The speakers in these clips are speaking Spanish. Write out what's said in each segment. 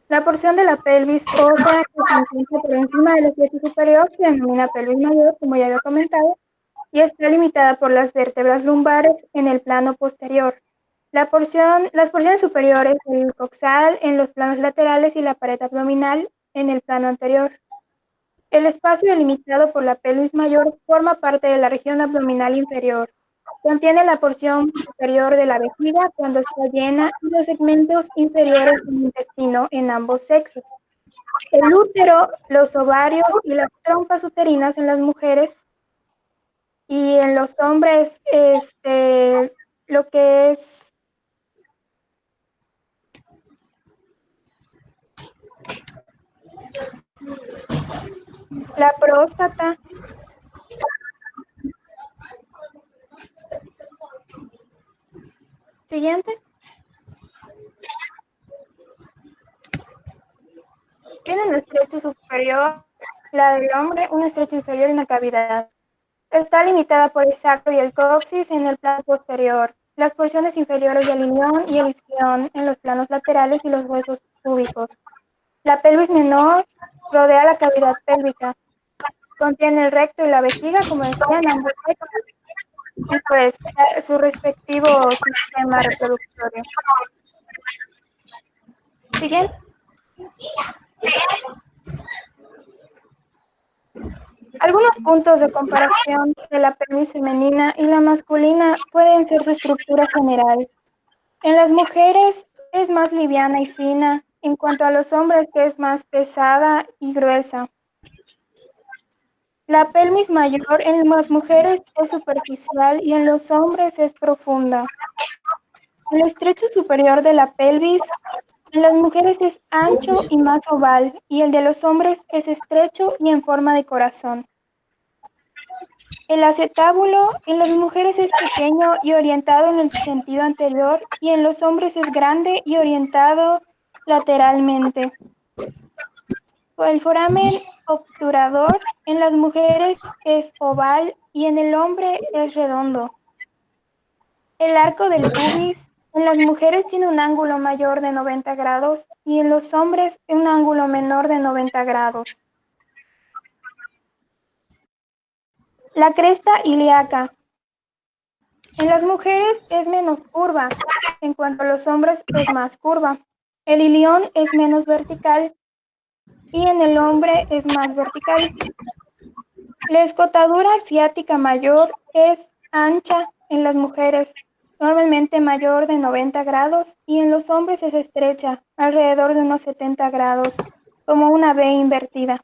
La porción de la pelvis ósea que se encuentra por encima del estrecho superior se denomina pelvis mayor, como ya había comentado, y está limitada por las vértebras lumbares en el plano posterior. Las porciones superiores, el coxal en los planos laterales y la pared abdominal en el plano anterior. El espacio delimitado por la pelvis mayor forma parte de la región abdominal inferior. Contiene la porción superior de la vejiga cuando está llena y los segmentos inferiores del intestino en ambos sexos. El útero, los ovarios y las trompas uterinas en las mujeres y en los hombres, lo que es la próstata. Siguiente. Tiene un estrecho superior, la del hombre, un estrecho inferior y una cavidad. Está limitada por el sacro y el coxis en el plano posterior, las porciones inferiores del ilion y el isquion en los planos laterales y los huesos púbicos. La pelvis menor rodea la cavidad pélvica. Contiene el recto y la vejiga, como decían, ambos sexos, y pues su respectivo sistema reproductorio. Siguiente. Algunos puntos de comparación de la pelvis femenina y la masculina pueden ser su estructura general. En las mujeres es más liviana y fina, en cuanto a los hombres que es más pesada y gruesa. La pelvis mayor en las mujeres es superficial y en los hombres es profunda. El estrecho superior de la pelvis en las mujeres es ancho y más oval, y el de los hombres es estrecho y en forma de corazón. El acetábulo en las mujeres es pequeño y orientado en el sentido anterior, y en los hombres es grande y orientado lateralmente. El foramen obturador en las mujeres es oval y en el hombre es redondo. El arco del pubis en las mujeres tiene un ángulo mayor de 90 grados y en los hombres un ángulo menor de 90 grados. La cresta ilíaca en las mujeres es menos curva, en cuanto a los hombres es más curva. El ilion es menos vertical y en el hombre es más vertical. La escotadura asiática mayor es ancha en las mujeres, normalmente mayor de 90 grados, y en los hombres es estrecha, alrededor de unos 70 grados, como una V invertida.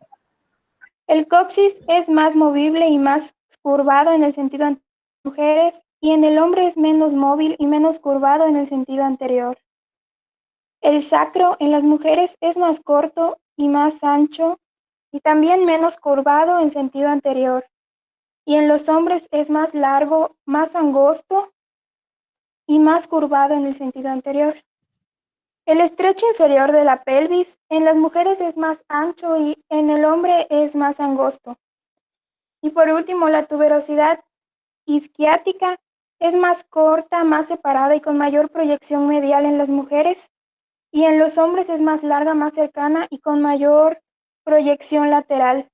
El coxis es más movible y más curvado en el sentido anterior de las mujeres, y en el hombre es menos móvil y menos curvado en el sentido anterior. El sacro en las mujeres es más corto y más ancho, y también menos curvado en sentido anterior. Y en los hombres es más largo, más angosto y más curvado en el sentido anterior. El estrecho inferior de la pelvis en las mujeres es más ancho y en el hombre es más angosto. Y por último, la tuberosidad isquiática es más corta, más separada y con mayor proyección medial en las mujeres, y en los hombres es más larga, más cercana y con mayor proyección lateral.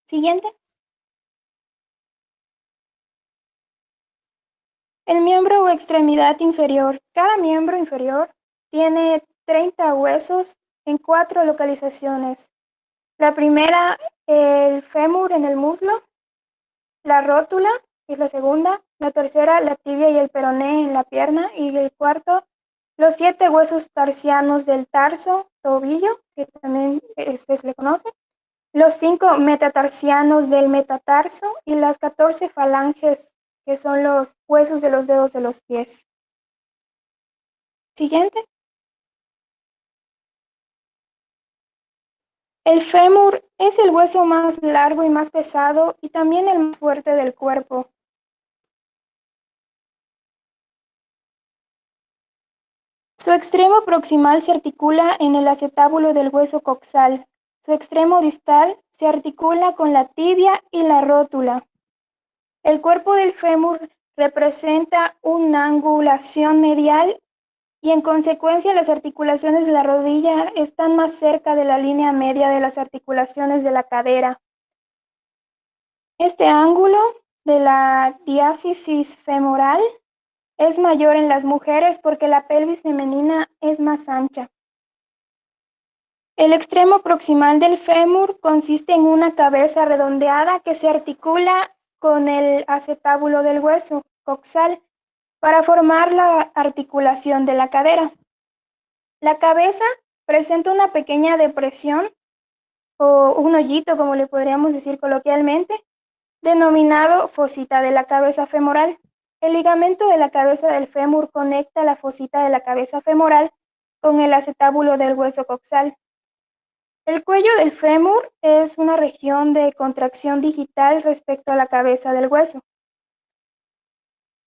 Siguiente. El miembro o extremidad inferior. Cada miembro inferior tiene 30 huesos en 4 localizaciones. La primera, el fémur en el muslo, la rótula, que es la segunda, la tercera, la tibia y el peroné en la pierna, y el cuarto, los 7 huesos tarsianos del tarso, tobillo, que también se le conoce, los 5 metatarsianos del metatarso y las 14 falanges, que son los huesos de los dedos de los pies. Siguiente. El fémur es el hueso más largo y más pesado y también el más fuerte del cuerpo. Su extremo proximal se articula en el acetábulo del hueso coxal. Su extremo distal se articula con la tibia y la rótula. El cuerpo del fémur representa una angulación medial y en consecuencia las articulaciones de la rodilla están más cerca de la línea media de las articulaciones de la cadera. Este ángulo de la diáfisis femoral es mayor en las mujeres porque la pelvis femenina es más ancha. El extremo proximal del fémur consiste en una cabeza redondeada que se articula con el acetábulo del hueso coxal para formar la articulación de la cadera. La cabeza presenta una pequeña depresión o un hoyito, como le podríamos decir coloquialmente, denominado fosita de la cabeza femoral. El ligamento de la cabeza del fémur conecta la fosita de la cabeza femoral con el acetábulo del hueso coxal. El cuello del fémur es una región de contracción digital respecto a la cabeza del hueso.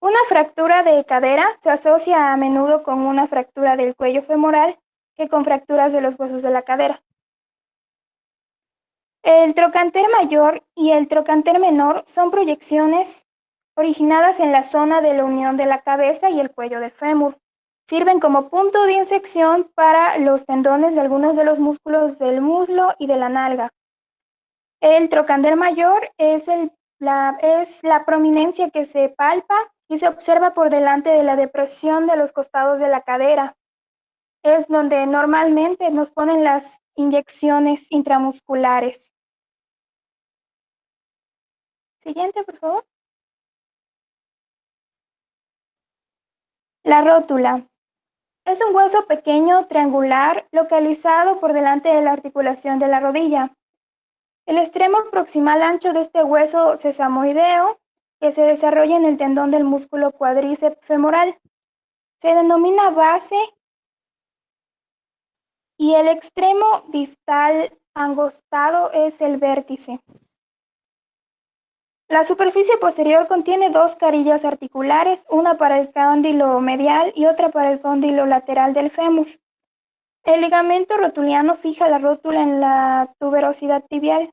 Una fractura de cadera se asocia a menudo con una fractura del cuello femoral que con fracturas de los huesos de la cadera. El trocánter mayor y el trocánter menor son proyecciones originadas en la zona de la unión de la cabeza y el cuello del fémur. Sirven como punto de inyección para los tendones de algunos de los músculos del muslo y de la nalga. El trocánter mayor es la prominencia que se palpa y se observa por delante de la depresión de los costados de la cadera. Es donde normalmente nos ponen las inyecciones intramusculares. Siguiente, por favor. La rótula. Es un hueso pequeño triangular localizado por delante de la articulación de la rodilla. El extremo proximal ancho de este hueso sesamoideo que se desarrolla en el tendón del músculo cuádriceps femoral se denomina base y el extremo distal angostado es el vértice. La superficie posterior contiene dos carillas articulares, una para el cóndilo medial y otra para el cóndilo lateral del fémur. El ligamento rotuliano fija la rótula en la tuberosidad tibial.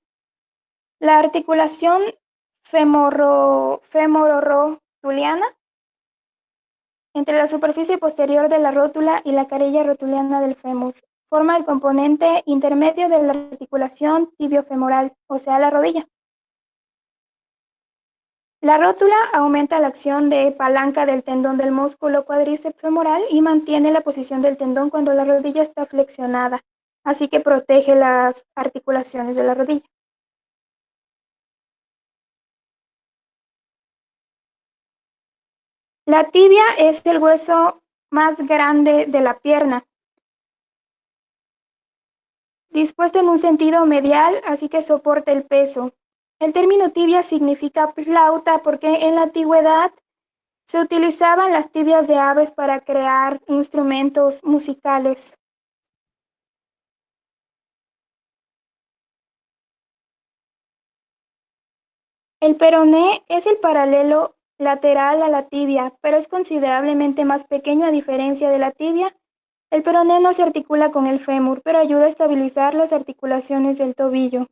La articulación femororotuliana entre la superficie posterior de la rótula y la carilla rotuliana del fémur forma el componente intermedio de la articulación tibiofemoral, o sea, la rodilla. La rótula aumenta la acción de palanca del tendón del músculo cuádriceps femoral y mantiene la posición del tendón cuando la rodilla está flexionada, así que protege las articulaciones de la rodilla. La tibia es el hueso más grande de la pierna, dispuesto en un sentido medial, así que soporta el peso. El término tibia significa flauta porque en la antigüedad se utilizaban las tibias de aves para crear instrumentos musicales. El peroné es el paralelo lateral a la tibia, pero es considerablemente más pequeño a diferencia de la tibia. El peroné no se articula con el fémur, pero ayuda a estabilizar las articulaciones del tobillo.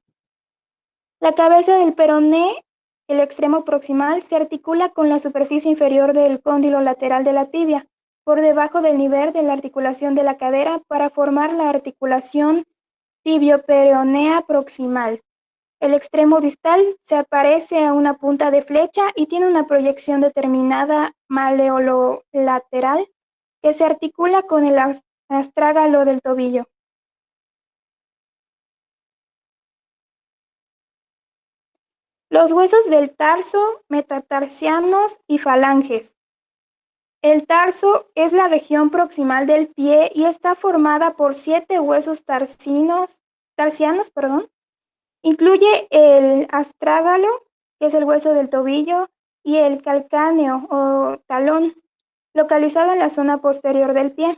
La cabeza del peroné, el extremo proximal, se articula con la superficie inferior del cóndilo lateral de la tibia, por debajo del nivel de la articulación de la cadera para formar la articulación tibioperonea proximal. El extremo distal se parece a una punta de flecha y tiene una proyección determinada maleololateral que se articula con el astrágalo del tobillo. Los huesos del tarso, metatarsianos y falanges. El tarso es la región proximal del pie y está formada por 7 huesos tarsianos. Incluye el astrágalo, que es el hueso del tobillo, y el calcáneo o talón, localizado en la zona posterior del pie.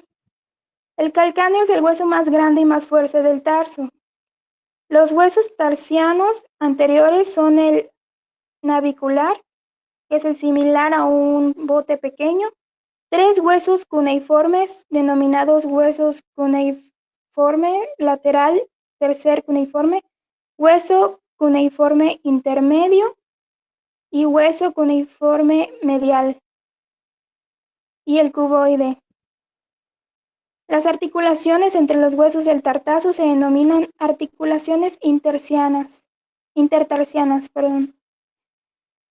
El calcáneo es el hueso más grande y más fuerte del tarso. Los huesos tarsianos anteriores son el navicular, que es el similar a un bote pequeño, 3 huesos cuneiformes denominados huesos cuneiforme lateral, tercer cuneiforme, hueso cuneiforme intermedio y hueso cuneiforme medial, y el cuboide. Las articulaciones entre los huesos del tartazo se denominan articulaciones intertarsianas.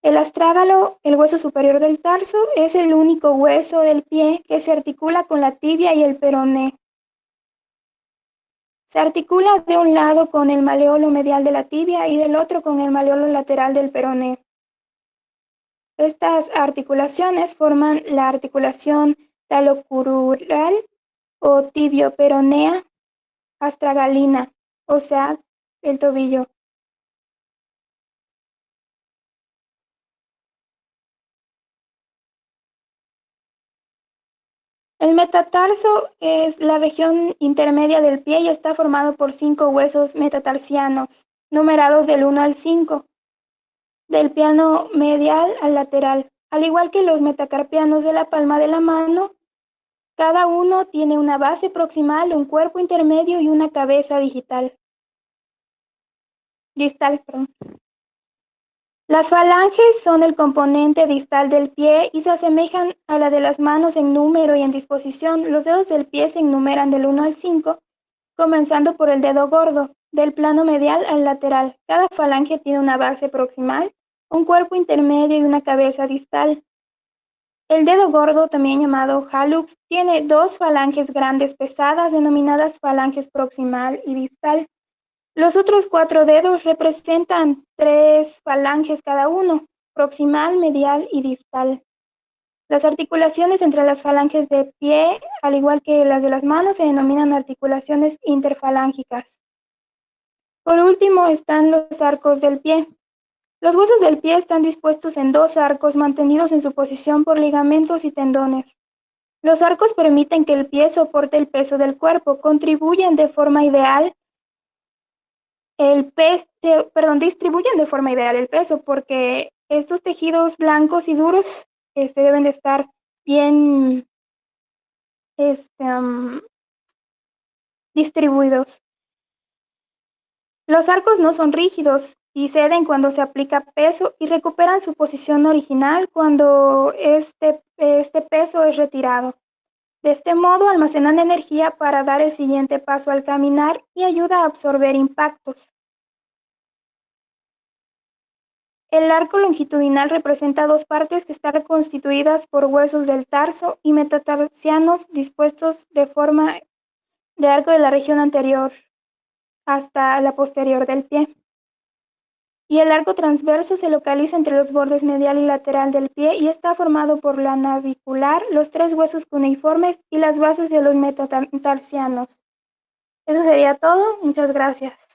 El astrágalo, el hueso superior del tarso, es el único hueso del pie que se articula con la tibia y el peroné. Se articula de un lado con el maleolo medial de la tibia y del otro con el maleolo lateral del peroné. Estas articulaciones forman la articulación talocrural o tibio-peronea astragalina, o sea, el tobillo. El metatarso es la región intermedia del pie y está formado por 5 huesos metatarsianos, numerados del 1 al 5, del plano medial al lateral. Al igual que los metacarpianos de la palma de la mano, cada uno tiene una base proximal, un cuerpo intermedio y una cabeza distal. Las falanges son el componente distal del pie y se asemejan a la de las manos en número y en disposición. Los dedos del pie se enumeran del 1 al 5, comenzando por el dedo gordo, del plano medial al lateral. Cada falange tiene una base proximal, un cuerpo intermedio y una cabeza distal. El dedo gordo, también llamado hallux, tiene 2 falanges grandes pesadas denominadas falanges proximal y distal. Los otros 4 dedos representan 3 falanges cada uno, proximal, medial y distal. Las articulaciones entre las falanges de pie, al igual que las de las manos, se denominan articulaciones interfalángicas. Por último están los arcos del pie. Los huesos del pie están dispuestos en 2 arcos mantenidos en su posición por ligamentos y tendones. Los arcos permiten que el pie soporte el peso del cuerpo, contribuyen de forma ideal distribuyen de forma ideal el peso porque estos tejidos blancos y duros deben de estar bien distribuidos. Los arcos no son rígidos y ceden cuando se aplica peso y recuperan su posición original cuando este peso es retirado. De este modo almacenan energía para dar el siguiente paso al caminar y ayuda a absorber impactos. El arco longitudinal representa 2 partes que están constituidas por huesos del tarso y metatarsianos dispuestos de forma de arco de la región anterior hasta la posterior del pie. Y el arco transverso se localiza entre los bordes medial y lateral del pie y está formado por la navicular, los 3 huesos cuneiformes y las bases de los metatarsianos. Eso sería todo. Muchas gracias.